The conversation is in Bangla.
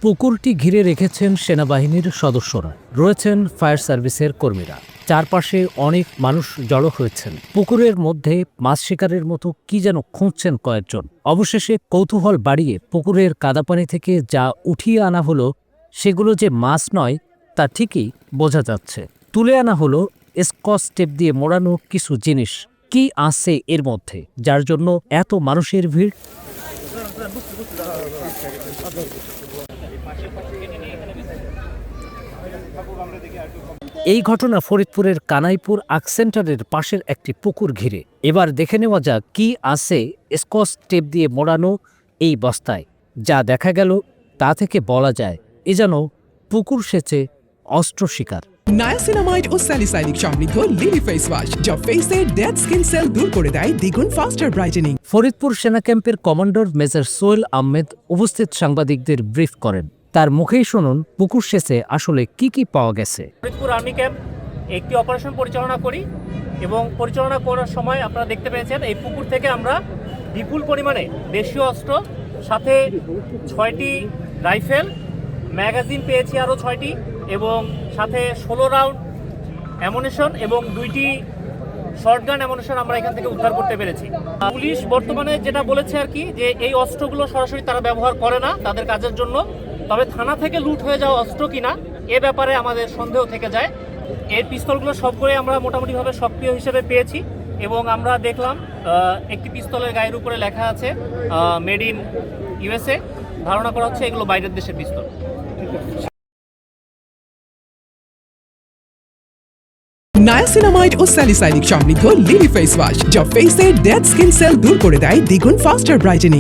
পুকুরটি ঘিরে রেখেছেন সেনাবাহিনীর সদস্যরা, রয়েছেন ফায়ার সার্ভিসের কর্মীরা। চারপাশে অনেক মানুষ জড়ো হয়েছেন। পুকুরের মধ্যে মাছ শিকারের মতো কি যেন খুঁজছেন কয়েকজন। অবশেষে কৌতূহল বাড়িয়ে পুকুরের কাদাপানি থেকে যা উঠিয়ে আনা হলো, সেগুলো যে মাছ নয় তা ঠিকই বোঝা যাচ্ছে। তুলে আনা হলো স্কচ টেপ দিয়ে মোড়ানো কিছু জিনিস। কি আছে এর মধ্যে, যার জন্য এত মানুষের ভিড়? এই ঘটনা ফরিদপুরের কানাইপুর আর্ক সেন্টারের পাশের একটি পুকুর ঘিরে। এবার দেখে নেওয়া যাক কি আছে স্কচ টেপ দিয়ে মোড়ানো এই বস্তায়। যা দেখা গেল তা থেকে বলা যায় এ যেন পুকুর সেচে অস্ত্র শিকার। নায়াসিনামাইড ও স্যালিসাইলিক সমৃদ্ধ লিলি ফেস ওয়াশ, যা ফেসের ডেড স্কিন সেল দূর করে দেয় দ্বিগুণ ফাস্টার ব্রাইটেনিং। ফরিদপুর সেনা ক্যাম্পের কমান্ডার মেজর সোহেল আহমেদ উপস্থিত সাংবাদিকদের ব্রিফ করেন। তার মুখেই শুনুন পুকুর সেচে আসলে কি কি পাওয়া গেছে। ফরিদপুর আর্মি ক্যাম্প একটি অপারেশন পরিচালনা করি এবং পরিচালনা করার সময় আপনারা দেখতে পেয়েছেন এই পুকুর থেকে আমরা বিপুল পরিমাণে দেশীয় অস্ত্র, সাথে 6টি রাইফেল, ম্যাগাজিন পেয়েছি আরও 6টি, এবং সাথে 16 রাউন্ড অ্যামুনিশন এবং 2টি শর্টগান অ্যামুনিশন আমরা এখান থেকে উদ্ধার করতে পেরেছি। পুলিশ বর্তমানে যেটা বলেছে আর কি, যে এই অস্ত্রগুলো সরাসরি তারা ব্যবহার করে না তাদের কাজের জন্য, তবে থানা থেকে লুট হয়ে যাওয়া অস্ত্র কিনা এ ব্যাপারে আমাদের সন্দেহ থেকে যায়। এই পিস্তলগুলো সব করে আমরা মোটামুটিভাবে সক্রিয় হিসেবে পেয়েছি এবং আমরা দেখলাম একটি পিস্তলের গায়ের উপরে লেখা আছে মেড ইন ইউএসএ। ধারণা করা হচ্ছে এগুলো বাইরের দেশের পিস্তল। নায়াসিনামাইড ও স্যালিসাইলিক সমৃদ্ধ লিলি ফেস ওয়াশ, যা ফেসের ডেড স্কিন সেল দূর করে দেয় দ্বিগুণ ফাস্টার ব্রাইটেনিং।